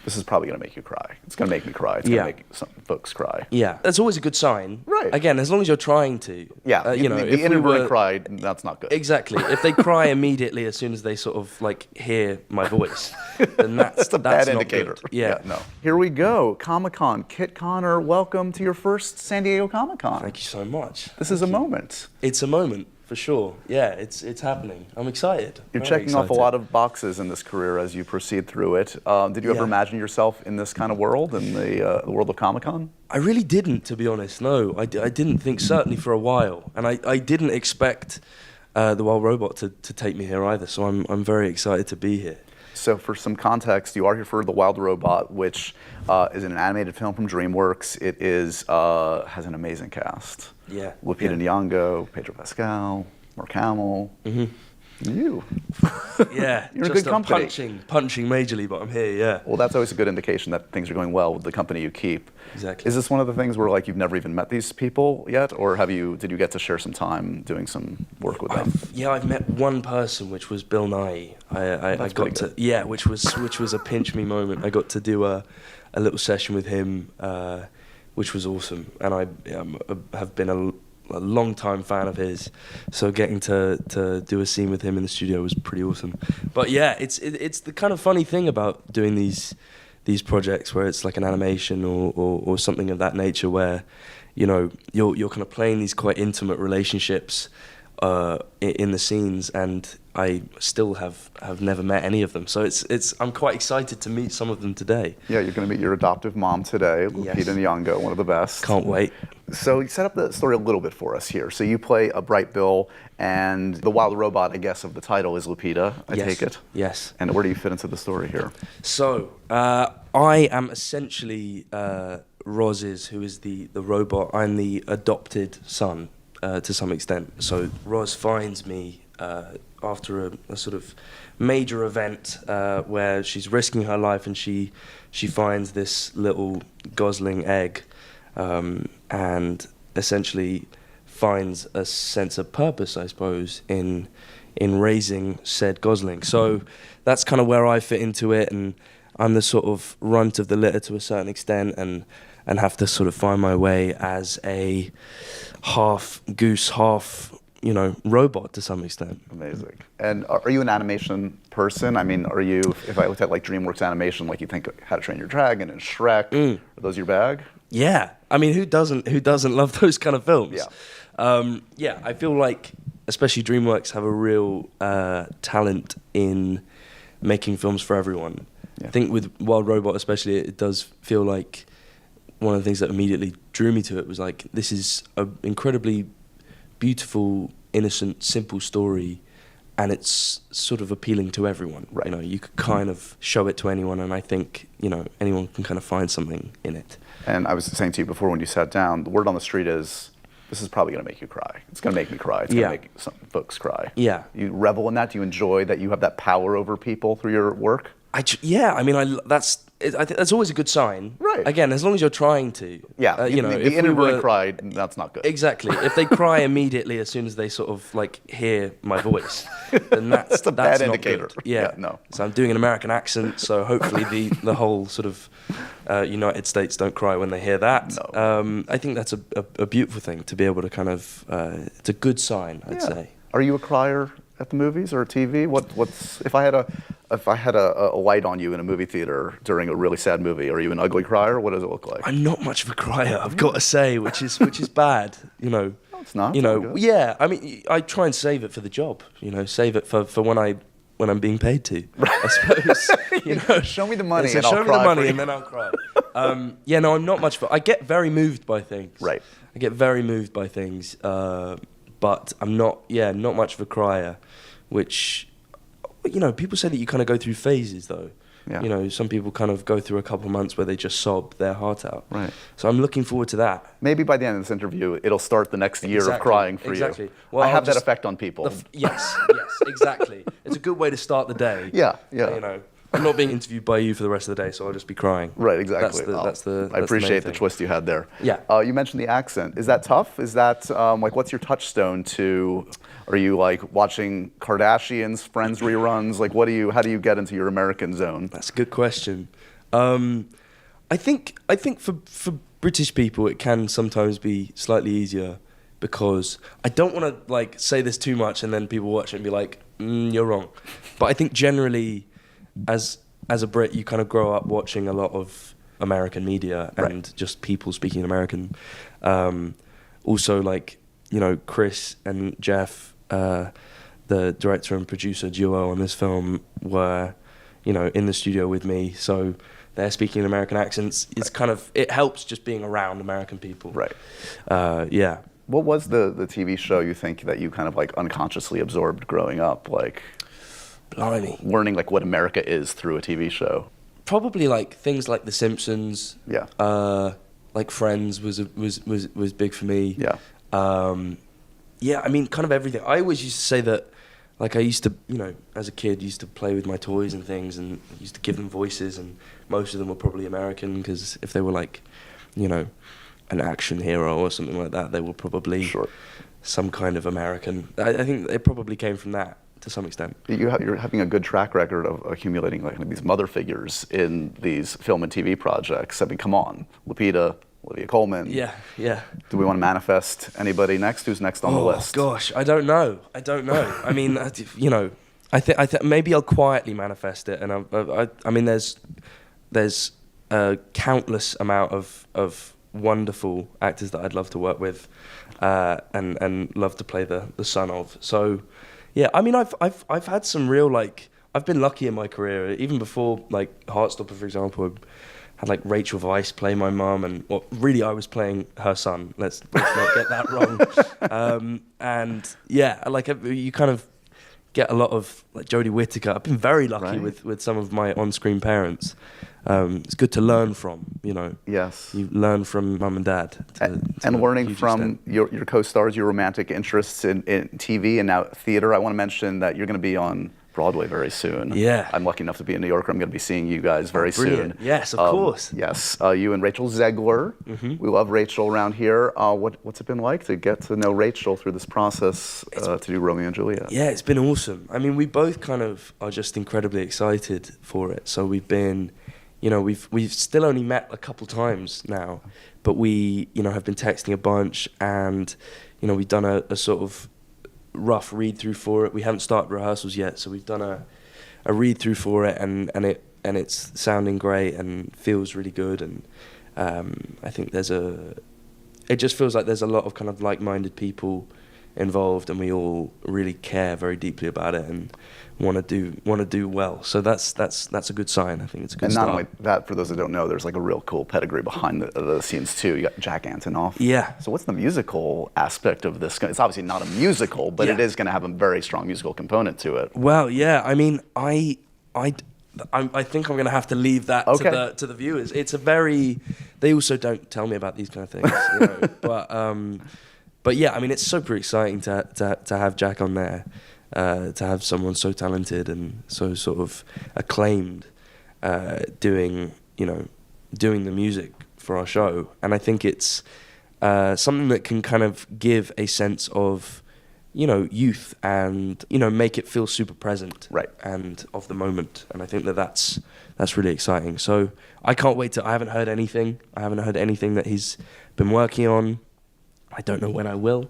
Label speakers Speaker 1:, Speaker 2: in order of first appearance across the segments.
Speaker 1: this is probably going to make you cry. It's going to make me cry. It's going to make some folks cry.
Speaker 2: Yeah, that's always a good sign.
Speaker 1: Right.
Speaker 2: Again, as long as you're trying to.
Speaker 1: Yeah,
Speaker 2: you know,
Speaker 1: the introverted cry, that's not good.
Speaker 2: Exactly. If they cry immediately as soon as they sort of like hear my voice, then that's
Speaker 1: a bad
Speaker 2: not
Speaker 1: indicator.
Speaker 2: Good. Yeah.
Speaker 1: No. Here we go. Comic-Con. Kit Connor, welcome to your first San Diego Comic-Con.
Speaker 2: Thank you so much.
Speaker 1: This is a moment.
Speaker 2: It's a moment. For sure, yeah, it's happening. I'm excited.
Speaker 1: You're checking off a lot of boxes in this career as you proceed through it. Did you ever imagine yourself in this kind of world, in the world of Comic-Con?
Speaker 2: I really didn't, to be honest. No, I didn't think, certainly for a while, and I didn't expect the Wild Robot to take me here either. So I'm very excited to be here.
Speaker 1: So for some context, you are here for The Wild Robot, which is an animated film from DreamWorks. It is has an amazing cast.
Speaker 2: Yeah.
Speaker 1: Lupita Nyong'o, Pedro Pascal, Mark Hamill. You.
Speaker 2: Yeah.
Speaker 1: You're in
Speaker 2: just
Speaker 1: good company.
Speaker 2: Punching majorly, but I'm here, yeah.
Speaker 1: Well, that's always a good indication that things are going well with the company you keep.
Speaker 2: Exactly.
Speaker 1: Is this one of the things where like you've never even met these people yet, or did you get to share some time doing some work with them?
Speaker 2: I've met one person, which was Bill Nye. I got to which was a pinch me moment. I got to do a little session with him, which was awesome, and I have been a long time fan of his, so getting to do a scene with him in the studio was pretty awesome. But yeah, it's the kind of funny thing about doing these projects where it's like an animation or something of that nature, where you know you're kind of playing these quite intimate relationships in the scenes, and I still have never met any of them. So I'm quite excited to meet some of them today.
Speaker 1: Yeah, you're going to meet your adoptive mom today, Lupita Nyong'o, one of the best.
Speaker 2: Can't wait.
Speaker 1: So you set up the story a little bit for us here. So you play a bright Bill, and the Wild Robot, I guess, of the title is Lupita, I take it?
Speaker 2: Yes.
Speaker 1: And where do you fit into the story here?
Speaker 2: So I am essentially Roz's, who is the robot. I'm the adopted son to some extent. So Roz finds me after a sort of major event where she's risking her life, and she finds this little gosling egg, and essentially finds a sense of purpose, I suppose, in raising said gosling. So that's kind of where I fit into it, and I'm the sort of runt of the litter to a certain extent, and have to sort of find my way as a half goose, half robot to some extent.
Speaker 1: Amazing. And are you an animation person? I mean, if I looked at like DreamWorks animation, like you think How to Train Your Dragon and Shrek, are those your bag?
Speaker 2: Yeah. I mean, who doesn't love those kind of films?
Speaker 1: Yeah.
Speaker 2: I feel like especially DreamWorks have a real talent in making films for everyone. Yeah. I think with Wild Robot especially, it does feel like one of the things that immediately drew me to it was like, this is an incredibly beautiful, innocent, simple story, and it's sort of appealing to everyone.
Speaker 1: Right.
Speaker 2: You could kind of show it to anyone, and I think anyone can kind of find something in it.
Speaker 1: And I was saying to you before when you sat down, the word on the street is, this is probably going to make you cry. It's going to make me cry. It's going to make some folks cry.
Speaker 2: Yeah.
Speaker 1: You revel in that? Do you enjoy that you have that power over people through your work?
Speaker 2: I think that's always a good sign.
Speaker 1: Right.
Speaker 2: Again, as long as you're trying to.
Speaker 1: Yeah. The introverted cry, that's not good.
Speaker 2: Exactly. If they cry immediately as soon as they sort of like hear my voice, then that's
Speaker 1: a bad
Speaker 2: not
Speaker 1: indicator.
Speaker 2: Good. Yeah.
Speaker 1: No.
Speaker 2: So I'm doing an American accent, so hopefully the whole sort of United States don't cry when they hear that.
Speaker 1: No.
Speaker 2: I think that's a beautiful thing to be able to kind of. It's a good sign, I'd say.
Speaker 1: Are you a crier at the movies or TV? What's if I had a light on you in a movie theater during a really sad movie, are you an ugly crier? What does it look like?
Speaker 2: I'm not much of a crier, I've got to say, which is bad.
Speaker 1: No, it's not.
Speaker 2: Yeah. I mean, I try and save it for the job. Save it for when I'm being paid to. I suppose.
Speaker 1: Show me the money,
Speaker 2: and
Speaker 1: I'll cry.
Speaker 2: Show me the money, and then I'll cry. No, I'm not much. I get very moved by things.
Speaker 1: Right.
Speaker 2: I get very moved by things, but I'm not much of a crier, which. People say that you kind of go through phases, though. Yeah. Some people kind of go through a couple of months where they just sob their heart out.
Speaker 1: Right.
Speaker 2: So I'm looking forward to that.
Speaker 1: Maybe by the end of this interview, it'll start the next year of crying for you.
Speaker 2: Exactly. Well,
Speaker 1: I have that effect on people.
Speaker 2: Yes, exactly. It's a good way to start the day.
Speaker 1: Yeah.
Speaker 2: I'm not being interviewed by you for the rest of the day, so I'll just be crying.
Speaker 1: Right, exactly.
Speaker 2: I
Speaker 1: appreciate the twist you had there.
Speaker 2: Yeah.
Speaker 1: You mentioned the accent. Is that tough? Is that what's your touchstone to? Are you like watching Kardashians, Friends reruns? Like, how do you get into your American zone?
Speaker 2: That's a good question. I think for British people it can sometimes be slightly easier because I don't want to like say this too much and then people watch it and be like, you're wrong. But I think generally, as a Brit, you kind of grow up watching a lot of American media and just people speaking American. Also, like, you know, Chris and Jeff, the director and producer duo on this film, were, you know, in the studio with me, so they're speaking American accents. It's kind of, it helps just being around American people.
Speaker 1: Right.
Speaker 2: Yeah.
Speaker 1: What was the TV show you think that you kind of like unconsciously absorbed growing up? Like,
Speaker 2: Blimey.
Speaker 1: learning like what America is through a TV show?
Speaker 2: Probably like things like The Simpsons.
Speaker 1: Yeah.
Speaker 2: Like Friends was big for me.
Speaker 1: Yeah.
Speaker 2: Yeah, I mean, kind of everything. I always used to say that, like, I used to, you know, as a kid, used to play with my toys and things, and used to give them voices, and most of them were probably American, because if they were like, you know, an action hero or something like that, they were probably some kind of American. I think it probably came from that to some extent.
Speaker 1: You're having a good track record of accumulating like these mother figures in these film and TV projects. I mean, come on, Lupita, Olivia Colman.
Speaker 2: Yeah, yeah.
Speaker 1: Do we want to manifest anybody next? Who's next on the list?
Speaker 2: Oh gosh, I don't know. I mean, you know, I think maybe I'll quietly manifest it, and I mean, there's a countless amount of wonderful actors that I'd love to work with, and love to play the son of. So, yeah, I mean, I've had some real, like, I've been lucky in my career. Even before, like, Heartstopper, for example, I had like Rachel Weisz play my mum, and well, really I was playing her son. Let's not get that wrong. And yeah, like you kind of get a lot of like Jodie Whittaker. I've been very lucky with some of my on-screen parents. It's good to learn from, you know.
Speaker 1: Yes.
Speaker 2: You learn from mum and dad.
Speaker 1: And learning from your co-stars, your romantic interests in TV and now theater. I want to mention that you're going to be on Broadway very soon. Yeah. I'm lucky enough to be in New York. I'm going to be seeing you guys very soon.
Speaker 2: Yes, of course.
Speaker 1: Yes. You and Rachel Zegler. Mm-hmm. We love Rachel around here. What's it been like to get to know Rachel through this process to do Romeo and Juliet?
Speaker 2: Yeah, it's been awesome. I mean, we both kind of are just incredibly excited for it. So we've been, you know, we've still only met a couple times now, but we, you know, have been texting a bunch, and, you know, we've done a sort of rough read through for it. We haven't started rehearsals yet, so we've done a read through for it, and it's sounding great and feels really good, and I think it just feels like there's a lot of kind of like-minded people involved, and we all really care very deeply about it and want to do well. So that's a good sign. I think it's a good start.
Speaker 1: And not only that, for those that don't know, there's like a real cool pedigree behind the scenes too. You got Jack Antonoff. Yeah. So what's the musical aspect of this? It's obviously not a musical, but it is going to have a very strong musical component to it.
Speaker 2: Well, yeah. I mean, I think I'm going to have to leave that to the viewers. It's a very. They also don't tell me about these kind of things, you know. But yeah, I mean, it's super exciting to have Jack on there, to have someone so talented and so sort of acclaimed doing the music for our show. And I think it's something that can kind of give a sense of, you know, youth and, you know, make it feel super present and of the moment. And I think that's really exciting. So I can't wait I haven't heard anything that he's been working on. I don't know when I will.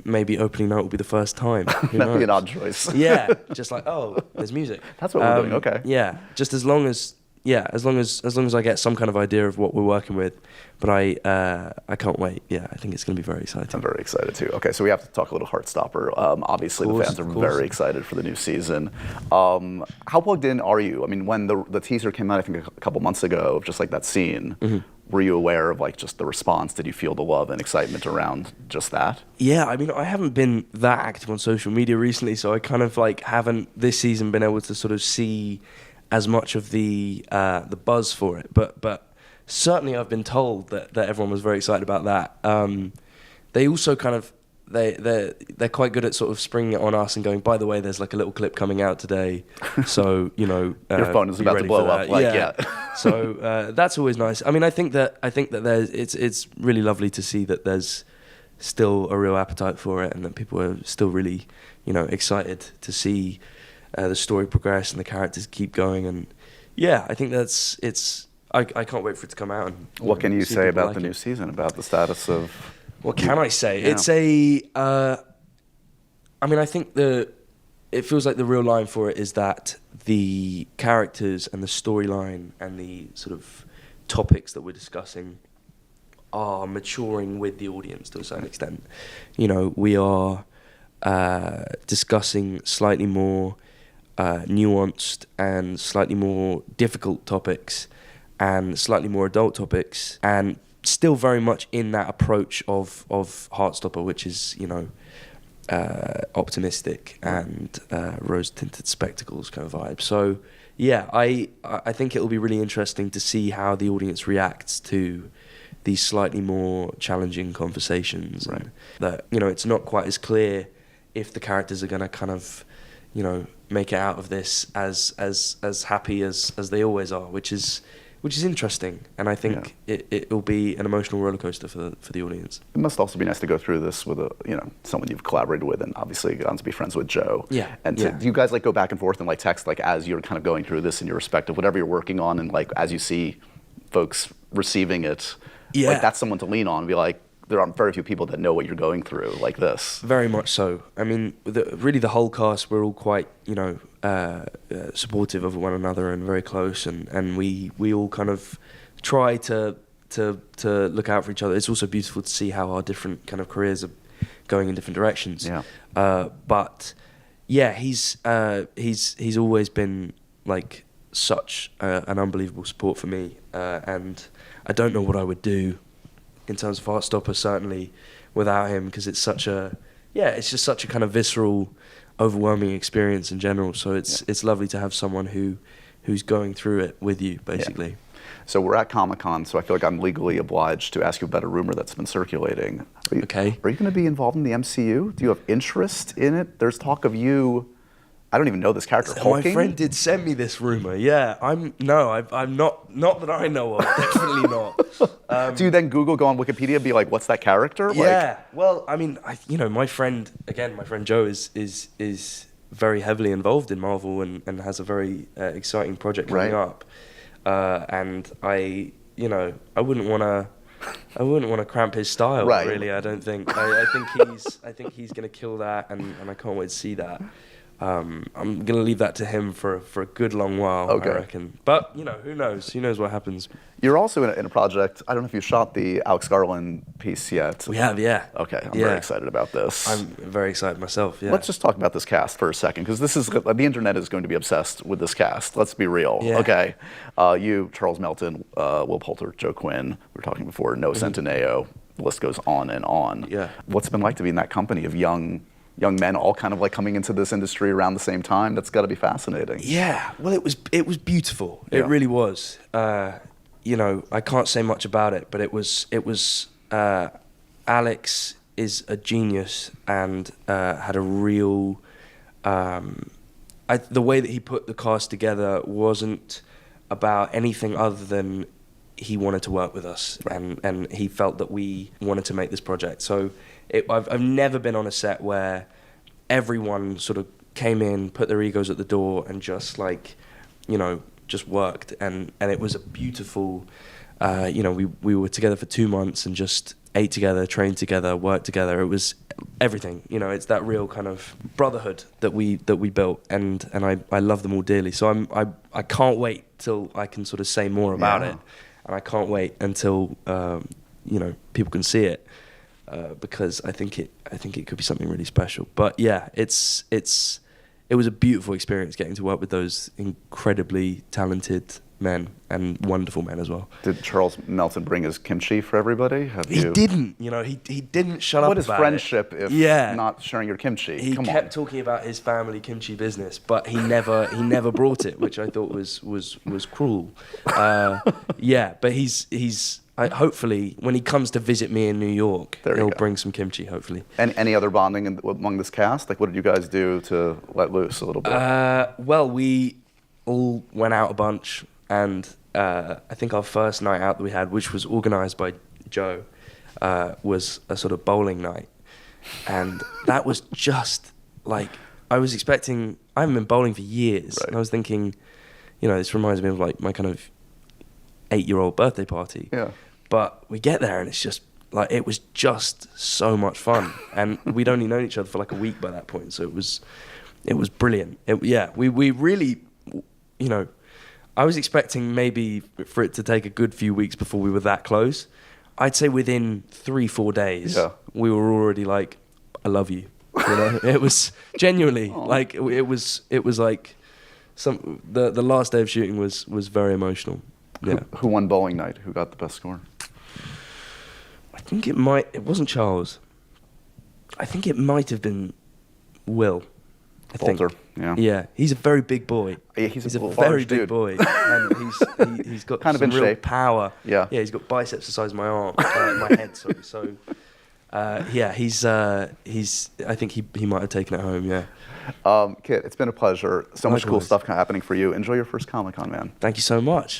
Speaker 2: Maybe opening night will be the first time.
Speaker 1: That'd be an odd choice.
Speaker 2: Yeah, just like, oh, there's music.
Speaker 1: That's what we're doing. Okay.
Speaker 2: Yeah, just as long as I get some kind of idea of what we're working with. But I can't wait. Yeah, I think it's going to be very exciting.
Speaker 1: I'm very excited too. Okay, so we have to talk a little Heartstopper. Obviously, the fans are very excited for the new season. How plugged in are you? I mean, when the teaser came out, I think a couple months ago, of just like that scene. Mm-hmm. Were you aware of like just the response? Did you feel the love and excitement around just that? Yeah, I mean, I haven't been that active on social media recently, so I kind of like haven't this season been able to sort of see as much of the buzz for it. But certainly I've been told that everyone was very excited about that. They also kind of they're quite good at sort of springing it on us and going, by the way, there's like a little clip coming out today, so you know your phone is about to blow up. Like, yeah.
Speaker 2: So that's always nice. I mean, I think that there's it's really lovely to see that there's still a real appetite for it, and that people are still really, you know, excited to see the story progress and the characters keep going. And yeah, I think I can't wait for it to come out. And,
Speaker 1: what can you
Speaker 2: see
Speaker 1: say
Speaker 2: people
Speaker 1: about
Speaker 2: like
Speaker 1: the new
Speaker 2: it.
Speaker 1: season, about the status of...
Speaker 2: What can I say?
Speaker 1: Yeah.
Speaker 2: It's I mean, I think it feels like the real line for it is that the characters and the storyline and the sort of topics that we're discussing are maturing with the audience to a certain extent. You know, we are discussing slightly more nuanced and slightly more difficult topics and slightly more adult topics, and still very much in that approach of Heartstopper, which is, you know, optimistic and rose-tinted spectacles kind of vibe. So yeah, I think it'll be really interesting to see how the audience reacts to these slightly more challenging conversations.
Speaker 1: Right.
Speaker 2: And that, you know, it's not quite as clear if the characters are going to kind of, you know, make it out of this as happy as they always are, which is interesting, and I think it will be an emotional roller coaster for the audience.
Speaker 1: It must also be nice to go through this with someone you've collaborated with, and obviously gotten to be friends with Joe.
Speaker 2: Yeah.
Speaker 1: And do you guys like go back and forth and like text like as you're kind of going through this in your respective whatever you're working on, and like as you see folks receiving it, like that's someone to lean on and be like, there aren't very few people that know what you're going through like this.
Speaker 2: Very much so. I mean, really the whole cast, we're all quite, you know, supportive of one another and very close, and we all kind of try to look out for each other. It's also beautiful to see how our different kind of careers are going in different directions.
Speaker 1: Yeah.
Speaker 2: But yeah, he's always been like such an unbelievable support for me, and I don't know what I would do in terms of Heartstopper, certainly without him, because it's it's just such a kind of visceral, overwhelming experience in general. So it's lovely to have someone who's going through it with you, basically.
Speaker 1: Yeah. So we're at Comic-Con, so I feel like I'm legally obliged to ask you about a rumor that's been circulating. Are you going to be involved in the MCU? Do you have interest in it? There's talk of you. I don't even know this character.
Speaker 2: My friend did send me this rumor. Yeah, I'm not that I know of. Definitely not.
Speaker 1: Do you then Google, go on Wikipedia, and be like, "What's that character?"
Speaker 2: Yeah. Well, I mean, my friend Joe is very heavily involved in Marvel and has a very exciting project coming up. And I wouldn't want to cramp his style.
Speaker 1: Right.
Speaker 2: Really, I don't think. I think he's going to kill that, and I can't wait to see that. I'm going to leave that to him for a good long while, I reckon. But, you know, who knows? Who knows what happens?
Speaker 1: You're also in a project, I don't know if you shot the Alex Garland piece yet.
Speaker 2: We have, yeah.
Speaker 1: Okay, I'm very excited about this.
Speaker 2: I'm very excited myself, yeah.
Speaker 1: Let's just talk about this cast for a second, because the internet is going to be obsessed with this cast. Let's be real, okay? You, Charles Melton, Will Poulter, Joe Quinn, we were talking before, Noah Centineo, the list goes on and on.
Speaker 2: Yeah.
Speaker 1: What's it been like to be in that company of young men all kind of like coming into this industry around the same time? That's got to be fascinating.
Speaker 2: Yeah, well, it was beautiful. It really was. You know, I can't say much about it, but it was. Alex is a genius and had a real. The way that he put the cast together wasn't about anything other than he wanted to work with us, and he felt that we wanted to make this project. So I've never been on a set where everyone sort of came in, put their egos at the door, and just like, you know, just worked. And it was a beautiful, you know, we were together for 2 months and just ate together, trained together, worked together. It was everything, you know. It's that real kind of brotherhood that we built, and I love them all dearly. So I can't wait till I can sort of say more about it, and I can't wait until you know, people can see it. Because I think it could be something really special. But yeah, it was a beautiful experience getting to work with those incredibly talented men and wonderful men as well.
Speaker 1: Did Charles Melton bring his kimchi for everybody?
Speaker 2: He didn't. You know, he didn't shut up about it.
Speaker 1: What is friendship if not sharing your kimchi?
Speaker 2: He kept talking about his family kimchi business, but he never brought it, which I thought was cruel. Yeah, but he's. Hopefully, when he comes to visit me in New York, he'll bring some kimchi, hopefully. And
Speaker 1: any other bonding among this cast? Like, what did you guys do to let loose a little bit?
Speaker 2: Well, we all went out a bunch, and I think our first night out that we had, which was organised by Joe, was a sort of bowling night. And that was just, like, I was expecting... I haven't been bowling for years, and I was thinking... this reminds me of like my kind of 8-year-old birthday party.
Speaker 1: Yeah.
Speaker 2: But we get there and it's just like, it was just so much fun. And we'd only known each other for like a week by that point. So it was brilliant. We really, I was expecting maybe for it to take a good few weeks before we were that close. I'd say within 3-4 days, we were already like, I love you. It was genuinely like, it was like the last day of shooting was very emotional. Yeah.
Speaker 1: Who won bowling night? Who got the best score?
Speaker 2: I think it wasn't Charles. I think it might have been Will.
Speaker 1: Bolter, yeah.
Speaker 2: Yeah, he's a very big boy.
Speaker 1: Yeah, he's a
Speaker 2: very
Speaker 1: dude.
Speaker 2: big boy, and he's got
Speaker 1: kind of
Speaker 2: some
Speaker 1: in
Speaker 2: real
Speaker 1: shape.
Speaker 2: power.
Speaker 1: Yeah,
Speaker 2: he's got biceps the size of my arm, my head. Sorry. So, he's. I think he might have taken it home. Yeah.
Speaker 1: Kit, it's been a pleasure. So much cool stuff happening for you. Enjoy your first Comic-Con, man.
Speaker 2: Thank you so much.